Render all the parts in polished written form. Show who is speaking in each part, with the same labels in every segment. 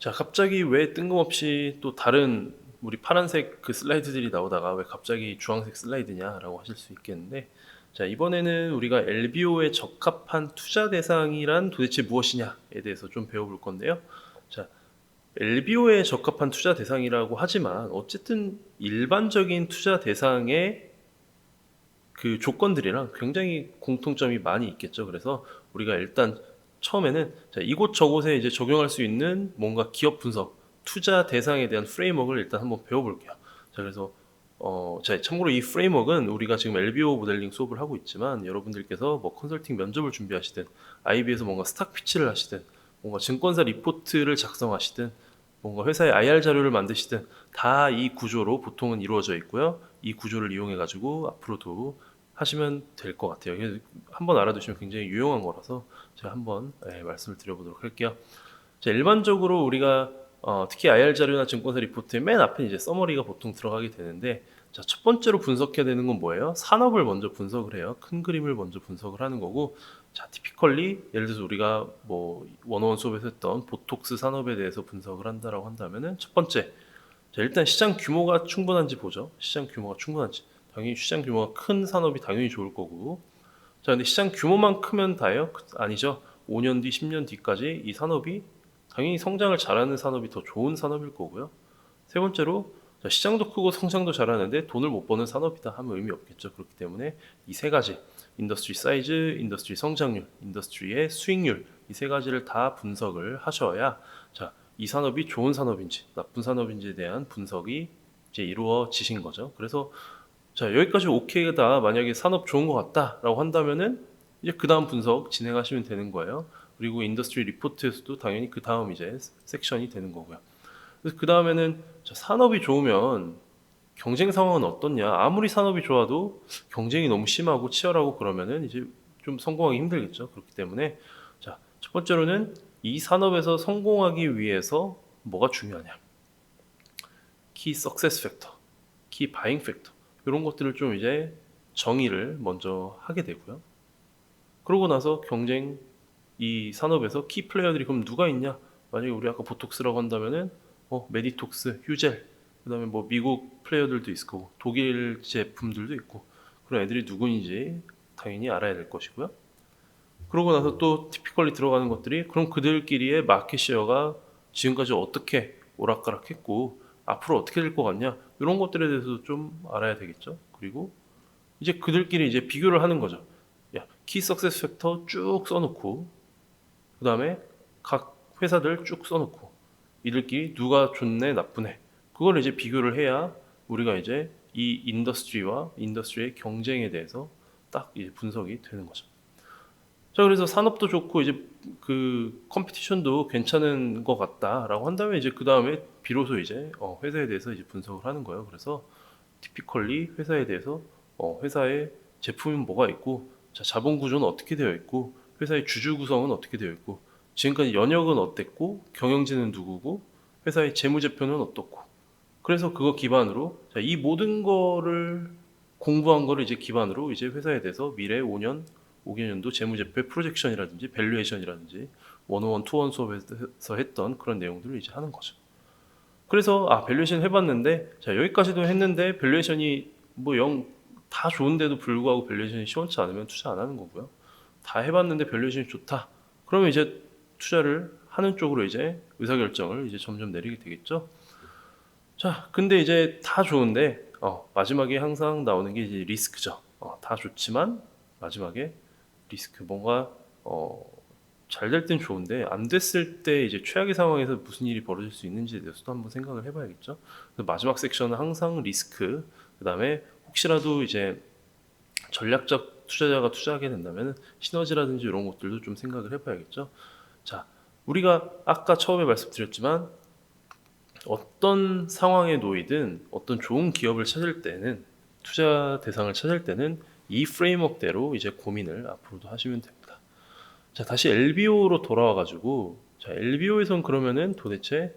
Speaker 1: 자, 갑자기 왜 뜬금없이 또 다른 우리 파란색 그 슬라이드들이 나오다가 왜 갑자기 주황색 슬라이드냐라고 하실 수 있겠는데, 자, 이번에는 우리가 LBO에 적합한 투자 대상이란 도대체 무엇이냐에 대해서 좀 배워볼 건데요. 자, LBO에 적합한 투자 대상이라고 하지만 어쨌든 일반적인 투자 대상의 그 조건들이랑 굉장히 공통점이 많이 있겠죠. 그래서 우리가 일단 처음에는 자, 이곳저곳에 이제 적용할 수 있는 뭔가 기업 분석, 투자 대상에 대한 프레임워크를 일단 한번 배워볼게요. 자, 그래서 자, 참고로 이 프레임워크는 우리가 지금 LBO 모델링 수업을 하고 있지만 여러분들께서 뭐 컨설팅 면접을 준비하시든 IB에서 뭔가 스탁 피치를 하시든 뭔가 증권사 리포트를 작성하시든 뭔가 회사의 IR 자료를 만드시든 다 이 구조로 보통은 이루어져 있고요. 이 구조를 이용해 가지고 앞으로도 하시면 될 것 같아요. 그래서 한번 알아두시면 굉장히 유용한 거라서 제가 한번 말씀을 드려보도록 할게요. 자, 일반적으로 우리가 특히 IR 자료나 증권사 리포트의 맨 앞에 이제 서머리가 보통 들어가게 되는데, 자, 첫 번째로 분석해야 되는 건 뭐예요? 산업을 먼저 분석을 해요. 큰 그림을 먼저 분석을 하는 거고, 자, 티피컬리 예를 들어서 우리가 뭐 원어원 수업에서 했던 보톡스 산업에 대해서 분석을 한다라고 한다면은 첫 번째, 자, 일단 시장 규모가 충분한지 보죠. 시장 규모가 충분한지. 당연히 시장 규모가 큰 산업이 당연히 좋을 거고. 자, 근데 시장 규모만 크면 다예요? 아니죠. 5년 뒤, 10년 뒤까지 이 산업이 당연히 성장을 잘하는 산업이 더 좋은 산업일 거고요. 세 번째로, 자, 시장도 크고 성장도 잘하는데 돈을 못 버는 산업이다 하면 의미 없겠죠. 그렇기 때문에 이 세 가지, 인더스트리 사이즈, 인더스트리 성장률, 인더스트리의 수익률, 이 세 가지를 다 분석을 하셔야, 자, 이 산업이 좋은 산업인지 나쁜 산업인지에 대한 분석이 이제 이루어지신 거죠. 그래서 자, 여기까지 오케이다. 만약에 산업 좋은 것 같다라고 한다면은 이제 그 다음 분석 진행하시면 되는 거예요. 그리고 인더스트리 리포트에서도 당연히 그 다음 이제 섹션이 되는 거고요. 그래서 그 다음에는 산업이 좋으면 경쟁 상황은 어떻냐? 아무리 산업이 좋아도 경쟁이 너무 심하고 치열하고 그러면은 이제 좀 성공하기 힘들겠죠. 그렇기 때문에 자, 첫 번째로는 이 산업에서 성공하기 위해서 뭐가 중요하냐? 키 석세스 팩터, 키 바잉 팩터 이런 것들을 좀 이제 정의를 먼저 하게 되고요. 그러고 나서 경쟁 이 산업에서 키 플레이어들이 그럼 누가 있냐? 만약에 우리 아까 보톡스라고 한다면은 메디톡스, 휴젤, 그다음에 뭐 미국 플레이어들도 있을 거고 독일 제품들도 있고 그런 애들이 누구인지 당연히 알아야 될 것이고요. 그러고 나서 또 티피컬리 들어가는 것들이 그럼 그들끼리의 마켓 쉐어가 지금까지 어떻게 오락가락했고 앞으로 어떻게 될 것 같냐 이런 것들에 대해서도 좀 알아야 되겠죠. 그리고 이제 그들끼리 이제 비교를 하는 거죠. 야, 키 석세스 팩터 쭉 써놓고 그 다음에 각 회사들 쭉 써놓고 이들끼리 누가 좋네 나쁘네 그걸 이제 비교를 해야 우리가 이제 이 인더스트리와 인더스트리의 경쟁에 대해서 딱 이제 분석이 되는 거죠. 자, 그래서 산업도 좋고 이제 그 컴피티션도 괜찮은 것 같다라고 한다면 이제 그 다음에 비로소 이제 회사에 대해서 이제 분석을 하는 거예요. 그래서 티피컬리 회사에 대해서 회사의 제품은 뭐가 있고, 자, 자본 구조는 어떻게 되어 있고, 회사의 주주 구성은 어떻게 되어 있고, 지금까지 연역은 어땠고, 경영진은 누구고, 회사의 재무제표는 어떻고. 그래서 그거 기반으로 자, 이 모든 거를 공부한 거를 이제 기반으로 이제 회사에 대해서 미래 5년, 5개년도 재무제표 프로젝션이라든지 밸류에이션이라든지 101, 2원 수업에서 했던 그런 내용들을 이제 하는 거죠. 그래서 밸류에이션 해봤는데 자, 여기까지도 했는데 밸류에이션이 뭐 영 다 좋은데도 불구하고 밸류에이션이 시원치 않으면 투자 안 하는 거고요. 다 해봤는데 밸류에이션이 좋다. 그러면 이제 투자를 하는 쪽으로 이제 의사결정을 이제 점점 내리게 되겠죠. 자, 근데 이제 다 좋은데 마지막에 항상 나오는 게 이제 리스크죠. 다 좋지만 마지막에 리스크 뭔가 잘 될 땐 좋은데 안 됐을 때 이제 최악의 상황에서 무슨 일이 벌어질 수 있는지에 대해서도 한번 생각을 해봐야겠죠. 그래서 마지막 섹션은 항상 리스크, 그 다음에 혹시라도 이제 전략적 투자자가 투자하게 된다면 시너지라든지 이런 것들도 좀 생각을 해봐야겠죠. 자, 우리가 아까 처음에 말씀드렸지만 어떤 상황에 놓이든 어떤 좋은 기업을 찾을 때는 투자 대상을 찾을 때는 이 프레임워크대로 이제 고민을 앞으로도 하시면 됩니다. 자, 다시 LBO로 돌아와 가지고 자, LBO에선 그러면은 도대체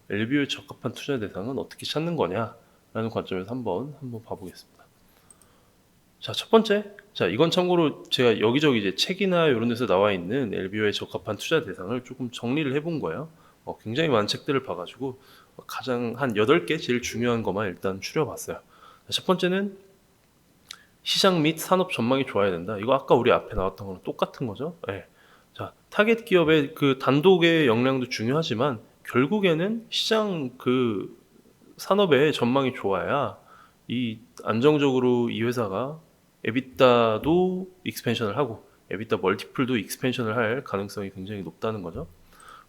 Speaker 1: LBO에 적합한 투자 대상은 어떻게 찾는 거냐라는 관점에서 한번 봐보겠습니다. 자, 첫 번째. 자, 이건 참고로 제가 여기저기 이제 책이나 이런 데서 나와 있는 LBO에 적합한 투자 대상을 조금 정리를 해본 거예요. 굉장히 많은 책들을 봐가지고 가장 한 8개 제일 중요한 것만 일단 추려봤어요. 첫 번째는 시장 및 산업 전망이 좋아야 된다. 이거 아까 우리 앞에 나왔던 거랑 똑같은 거죠. 예. 자, 타겟 기업의 그 단독의 역량도 중요하지만 결국에는 시장 그 산업의 전망이 좋아야 이 안정적으로 이 회사가 에비타도 익스펜션을 하고 에비타 멀티플도 익스펜션을 할 가능성이 굉장히 높다는 거죠.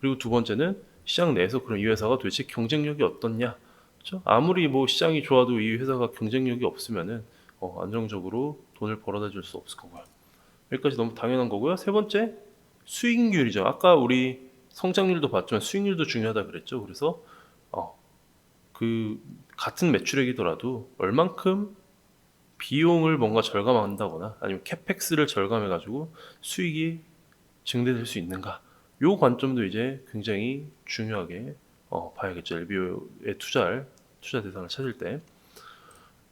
Speaker 1: 그리고 두 번째는 시장 내에서 그럼 이 회사가 도대체 경쟁력이 어떻냐? 그렇죠? 아무리 뭐 시장이 좋아도 이 회사가 경쟁력이 없으면은 안정적으로 돈을 벌어다 줄 수 없을 거고요. 여기까지 너무 당연한 거고요. 세 번째, 수익률이죠. 아까 우리 성장률도 봤지만 수익률도 중요하다 그랬죠. 그래서 그 같은 매출액이더라도 얼만큼 비용을 뭔가 절감한다거나 아니면 캐펙스를 절감해가지고 수익이 증대될 수 있는가. 요 관점도 이제 굉장히 중요하게 봐야겠죠. LBO에 투자 대상을 찾을 때.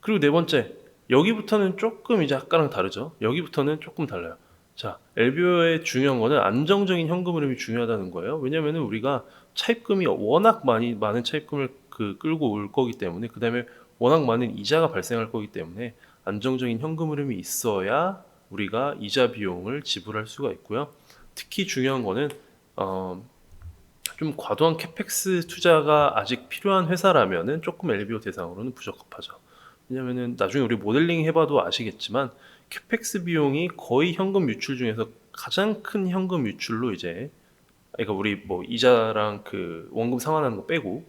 Speaker 1: 그리고 네 번째, 여기부터는 조금 이제 아까랑 다르죠. 여기부터는 조금 달라요. 자, LBO의 중요한 거는 안정적인 현금 흐름이 중요하다는 거예요. 왜냐면은 우리가 차입금이 워낙 많은 차입금을 끌고 올 거기 때문에, 그 다음에 워낙 많은 이자가 발생할 거기 때문에 안정적인 현금 흐름이 있어야 우리가 이자 비용을 지불할 수가 있고요. 특히 중요한 거는 좀 과도한 캐펙스 투자가 아직 필요한 회사라면은 조금 LBO 대상으로는 부적합하죠. 왜냐면은 나중에 우리 모델링 해봐도 아시겠지만 캐펙스 비용이 거의 현금 유출 중에서 가장 큰 현금 유출로 이제, 그러니까 우리 뭐 이자랑 그 원금 상환하는 거 빼고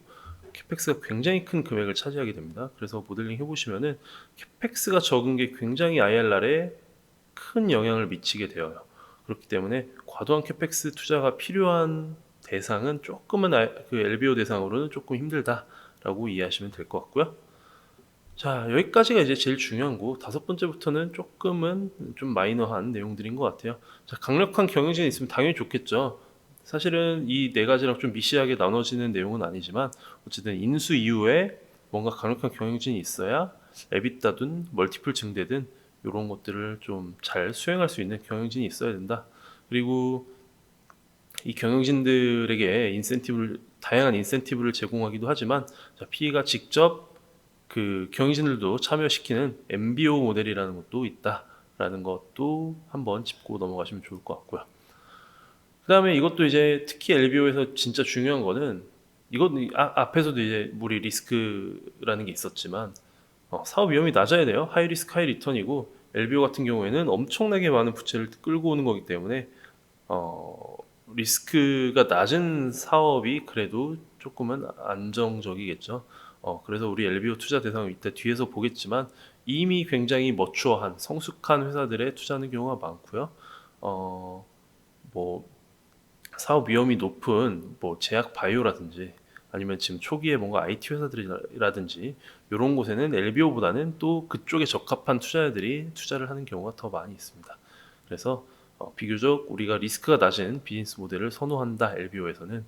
Speaker 1: 캐펙스가 굉장히 큰 금액을 차지하게 됩니다. 그래서 모델링 해보시면은 캐펙스가 적은 게 굉장히 IRR에 큰 영향을 미치게 되어요. 그렇기 때문에 과도한 캐펙스 투자가 필요한 대상은 조금은 그 LBO 대상으로는 조금 힘들다라고 이해하시면 될 것 같고요. 자, 여기까지가 이제 제일 중요한 거. 다섯 번째부터는 조금은 좀 마이너한 내용들인 것 같아요. 자, 강력한 경영진이 있으면 당연히 좋겠죠. 사실은 이 네 가지랑 좀 미시하게 나눠지는 내용은 아니지만 어쨌든 인수 이후에 뭔가 강력한 경영진이 있어야 에비타든 멀티플 증대든 이런 것들을 좀 잘 수행할 수 있는 경영진이 있어야 된다. 그리고 이 경영진들에게 다양한 인센티브를 제공하기도 하지만, 자, PE가 직접 그 경영진들도 참여시키는 MBO 모델이라는 것도 있다라는 것도 한번 짚고 넘어가시면 좋을 것 같고요. 그 다음에 이것도 이제 특히 LBO에서 진짜 중요한 거는, 이건 앞에서도 이제 우리 리스크라는 게 있었지만 사업 위험이 낮아야 돼요. 하이 리스크 하이 리턴이고, LBO 같은 경우에는 엄청나게 많은 부채를 끌고 오는 거기 때문에 리스크가 낮은 사업이 그래도 조금은 안정적이겠죠. 그래서 우리 LBO 투자 대상을 이때 뒤에서 보겠지만 이미 굉장히 머추어한 성숙한 회사들에 투자하는 경우가 많고요. 뭐 사업 위험이 높은 뭐 제약 바이오라든지 아니면 지금 초기에 뭔가 IT 회사들이라든지 이런 곳에는 LBO보다는 또 그쪽에 적합한 투자자들이 투자를 하는 경우가 더 많이 있습니다. 그래서 비교적 우리가 리스크가 낮은 비즈니스 모델을 선호한다, LBO에서는.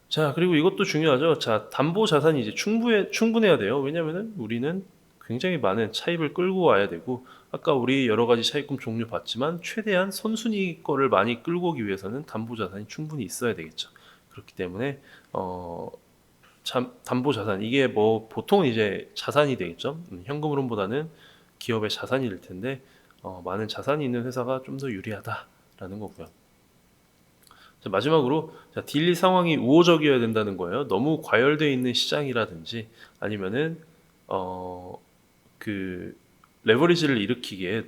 Speaker 1: 자, 그리고 이것도 중요하죠. 자, 담보 자산이 이제 충분해야 돼요. 왜냐면은 우리는 굉장히 많은 차입을 끌고 와야 되고, 아까 우리 여러 가지 차입금 종류 봤지만 최대한 선순위 거를 많이 끌고 오기 위해서는 담보 자산이 충분히 있어야 되겠죠. 그렇기 때문에 담보 자산, 이게 뭐 보통 이제 자산이 되겠죠. 현금 흐름보다는 기업의 자산이 될 텐데 많은 자산이 있는 회사가 좀 더 유리하다라는 거고요. 자, 마지막으로, 자, 딜리 상황이 우호적이어야 된다는 거예요. 너무 과열되어 있는 시장이라든지 아니면은 그 레버리지를 일으키기에,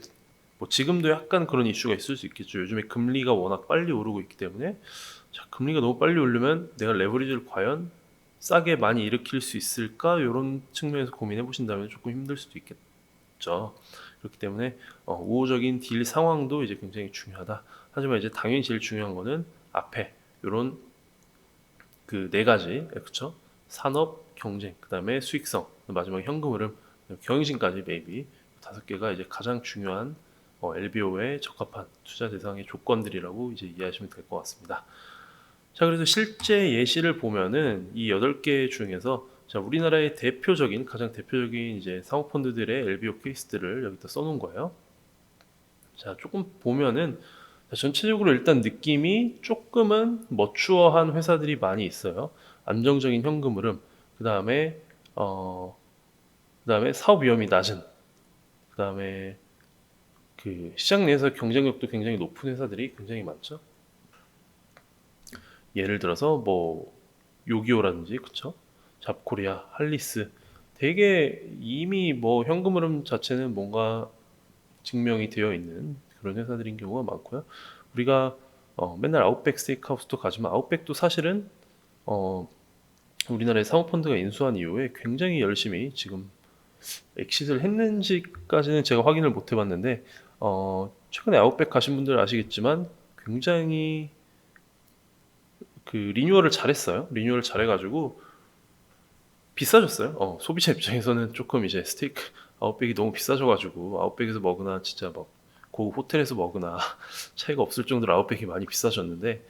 Speaker 1: 뭐 지금도 약간 그런 이슈가 있을 수 있겠죠. 요즘에 금리가 워낙 빨리 오르고 있기 때문에, 자, 금리가 너무 빨리 오르면 내가 레버리지를 과연 싸게 많이 일으킬 수 있을까? 이런 측면에서 고민해 보신다면 조금 힘들 수도 있겠죠. 그렇기 때문에 우호적인 딜 상황도 이제 굉장히 중요하다. 하지만 이제 당연히 제일 중요한 거는 앞에 이런 그 네 가지, 그렇죠? 산업, 경쟁, 그 다음에 수익성, 마지막 현금 흐름, 경영진까지 매입이 다섯 개가 이제 가장 중요한 LBO에 적합한 투자 대상의 조건들이라고 이제 이해하시면 될 것 같습니다. 자, 그래서 실제 예시를 보면은 이 8개 중에서, 자, 우리나라의 가장 대표적인 이제 사모펀드들의 LBO 케이스들을 여기다 써놓은 거예요. 자, 조금 보면은 전체적으로 일단 느낌이 조금은 머추어한 회사들이 많이 있어요. 안정적인 현금 흐름, 그 다음에 그다음에 사업 위험이 낮은, 그다음에 그 시장 내에서 경쟁력도 굉장히 높은 회사들이 굉장히 많죠. 예를 들어서 뭐 요기요라든지, 그쵸? 잡코리아, 할리스, 되게 이미 뭐 현금 흐름 자체는 뭔가 증명이 되어 있는 그런 회사들인 경우가 많고요. 우리가 맨날 아웃백 스테이크하우스도 가지만 아웃백도 사실은 어, 우리나라의 사모펀드가 인수한 이후에 굉장히 열심히 지금 엑시트를 했는지까지는 제가 확인을 못 해봤는데 최근에 아웃백 가신 분들 아시겠지만 굉장히 그 리뉴얼을 잘했어요. 리뉴얼을 잘해가지고 비싸졌어요. 소비자 입장에서는 조금 이제 스테이크 아웃백이 너무 비싸져가지고 아웃백에서 먹으나 진짜 막 고급 호텔에서 먹으나 차이가 없을 정도로 아웃백이 많이 비싸졌는데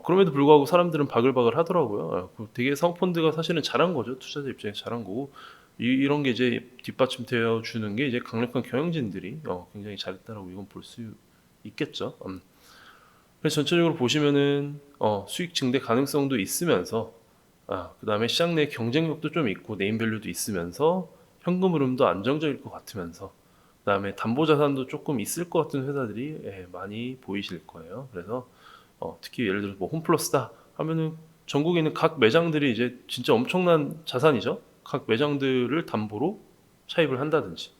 Speaker 1: 그럼에도 불구하고 사람들은 바글바글 하더라고요. 되게 사모펀드가 사실은 잘한 거죠. 투자자 입장에서 잘한 거고 이런 게 이제 뒷받침되어 주는 게 이제 강력한 경영진들이 굉장히 잘했다라고 이건 볼 수 있겠죠. 그래서 전체적으로 보시면은 수익 증대 가능성도 있으면서 그다음에 시장 내 경쟁력도 좀 있고 네임밸류도 있으면서 현금 흐름도 안정적일 것 같으면서 그다음에 담보자산도 조금 있을 것 같은 회사들이 많이 보이실 거예요. 그래서 특히 예를 들어서 뭐 홈플러스다 하면은 전국에 있는 각 매장들이 이제 진짜 엄청난 자산이죠. 각 매장들을 담보로 차입을 한다든지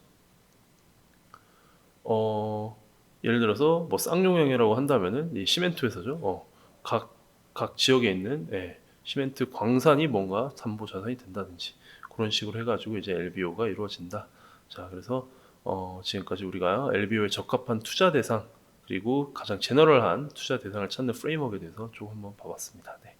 Speaker 1: 예를 들어서 뭐 쌍용형이라고 한다면은 이 시멘트 회사죠. 각 지역에 있는 시멘트 광산이 뭔가 담보 자산이 된다든지 그런 식으로 해가지고 이제 LBO가 이루어진다. 자, 그래서 지금까지 우리가 LBO에 적합한 투자 대상 그리고 가장 제너럴한 투자 대상을 찾는 프레임워크에 대해서 조금 한번 봐봤습니다. 네.